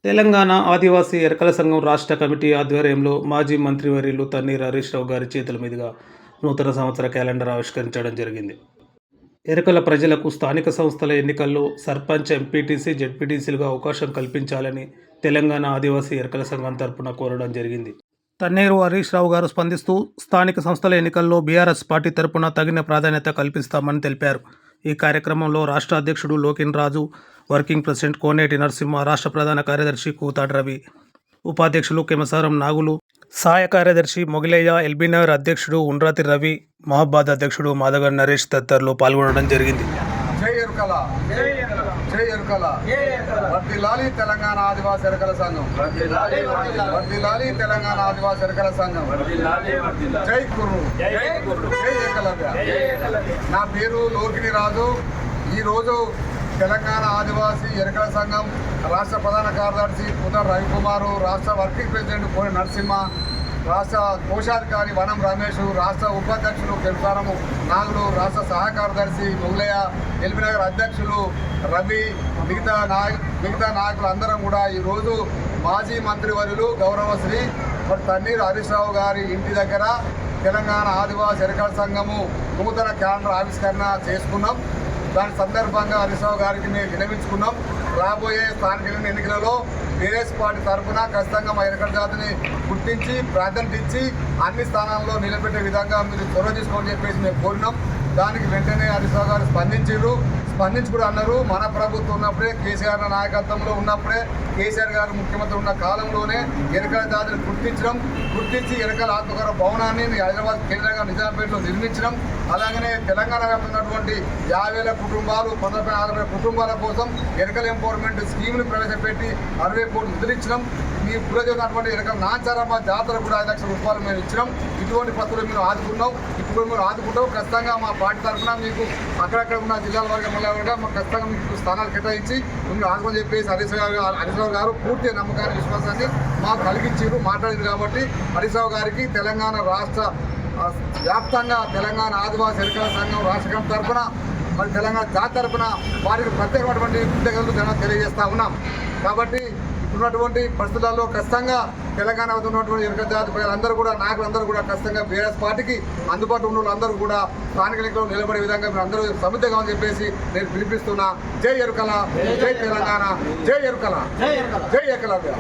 తెలంగాణ ఆదివాసీ ఎరకల సంఘం రాష్ట్ర కమిటీ ఆధ్వర్యంలో మాజీ మంత్రివర్యులు తన్నీర్ హరీష్ రావు గారి చేతుల మీదుగా నూతన సంవత్సర క్యాలెండర్ ఆవిష్కరించడం జరిగింది. ఎరకల ప్రజలకు స్థానిక సంస్థల ఎన్నికల్లో సర్పంచ్, ఎంపీటీసీ, జెడ్పీటీసీలుగా అవకాశం కల్పించాలని తెలంగాణ ఆదివాసీ ఎరకల సంఘం తరపున కోరడం జరిగింది. తన్నీరు హరీష్ రావు గారు స్పందిస్తూ స్థానిక సంస్థల ఎన్నికల్లో బీఆర్ఎస్ పార్టీ తరపున తగిన ప్రాధాన్యత కల్పిస్తామని తెలిపారు. ఈ కార్యక్రమంలో రాష్ట్ర అధ్యక్షుడు లోకిన్ రాజు, వర్కింగ్ ప్రెసిడెంట్ కోనేటి నరసింహ, రాష్ట్ర ప్రధాన కార్యదర్శి కూతాడు రవి, ఉపాధ్యక్షులు కెమసారం నాగులు, సహాయ కార్యదర్శి మొగిలయ్య, ఎల్బీనగర్ అధ్యక్షుడు ఉండ్రాతి రవి, మహబాద్ అధ్యక్షుడు మాదగ నరేష్ తదితరులు పాల్గొనడం జరిగింది. జై ఎరుకల, జై ఎరుకల, వర్ధిల్లాలి తెలంగాణ ఆదివాసీ ఎరకల సంఘం, వర్ధిల్లాలి తెలంగాణ ఆదివాసీ ఎరకల సంఘం, జై కుర్రు, జై ఏకలవ్య. నా పేరు లోకిని రాజు. ఈరోజు తెలంగాణ ఆదివాసీ ఎరకల సంఘం రాష్ట్ర ప్రధాన కార్యదర్శి కూతాడు రవికుమారు, రాష్ట్ర వర్కింగ్ ప్రెసిడెంట్ కోనేటి నరసింహ, రాష్ట్ర కోశాధికారి వనం రమేష్, రాష్ట్ర ఉపాధ్యక్షులు కెంసారము నాగులు, రాష్ట్ర సహాయ కార్యదర్శి మొగలయ్య, ఎల్బీనగర్ అధ్యక్షులు రవి, మిగతా నాయకులు అందరం కూడా ఈరోజు మాజీ మంత్రివర్యులు గౌరవశ్రీ తన్నీర్ హరీష్ రావు గారి ఇంటి దగ్గర తెలంగాణ ఆదివాసీ ఎరకల సంఘము నూతన క్యాలెండర్ ఆవిష్కరణ చేసుకున్నాం. దాని సందర్భంగా హరీష్ రావు గారికి మేము విన్నవించుకున్నాం. రాబోయే స్థానిక ఎన్నికలలో బీఆర్ఎస్ పార్టీ తరఫున ఖచ్చితంగా మా ఎరకల జాతిని గుర్తించి ప్రాధాన్యత ఇచ్చి అన్ని స్థానాల్లో నిలబెట్టే విధంగా మీరు చొరవ తీసుకోమని చెప్పేసి మేము కోరినాం. దానికి వెంటనే హరీష్ రావు గారు స్పందించి కూడా అన్నారు, మన ప్రభుత్వం ఉన్నప్పుడే, కేసీఆర్ నాయకత్వంలో ఉన్నప్పుడే, కేసీఆర్ గారు ముఖ్యమంత్రి ఉన్న కాలంలోనే ఎరకల జాతిని గుర్తించి ఎరకల ఆత్మగౌరవ భవనాన్ని హైదరాబాద్ కేంద్రంగా నిజాంపేటలో నిర్మించడం. అలాగనే తెలంగాణ వ్యాప్తంగా 50,000 కుటుంబాలు, 40,000 కుటుంబాల కోసం ఎరకల ఎంపవర్మెంట్ స్కీమ్ని ప్రవేశపెట్టి 60 కోట్లు నిధులించడం. మీ పురజనటువంటి ఎరకల నాచారమ్మ జాతర కూడా 5 లక్షల రూపాయలు మేము ఇచ్చినాం. ఇటువంటి పత్రులు మీరు ఆదుకున్నాం, ఇప్పుడు మీరు ఆదుకుంటాం. ఖచ్చితంగా మా పార్టీ తరఫున మీకు అక్కడక్కడ ఉన్న జిల్లాల వర్గం మాకు ఖచ్చితంగా మీకు స్థానాలు కేటాయించి మీరు ఆదుకొని చెప్పేసి హరీష్ రావు గారు పూర్తి నమ్మకాన్ని, విశ్వాసాన్ని మాకు కలిగించారు, మాట్లాడింది. కాబట్టి హరీష్ రావు గారికి తెలంగాణ రాష్ట్ర వ్యాప్తంగా తెలంగాణ ఆదివాసీ ఎరకల సంఘం రాష్ట్ర కమిటీ తరఫున, మరి తెలంగాణ జాతి తరఫున వారికి ప్రత్యేకమైనటువంటి కృతజ్ఞతలు తెలియజేస్తా ఉన్నాం. కాబట్టి ఇప్పుడున్నటువంటి పరిస్థితుల్లో ఖచ్చితంగా తెలంగాణ ఉన్నటువంటి ఎరకల జాతి ప్రజలందరూ కూడా, నాయకులందరూ కూడా ఖచ్చితంగా బీఆర్ఎస్ పార్టీకి అందుబాటులో ఉన్న వాళ్ళందరూ కూడా స్థానిక ఎన్నికల్లో నిలబడే విధంగా మీరు అందరూ సమితిగా అని చెప్పేసి నేను పిలిపిస్తున్నా. జై ఎరుకల, జై తెలంగాణ, జై ఎరుకల, జై ఏకలవ్య.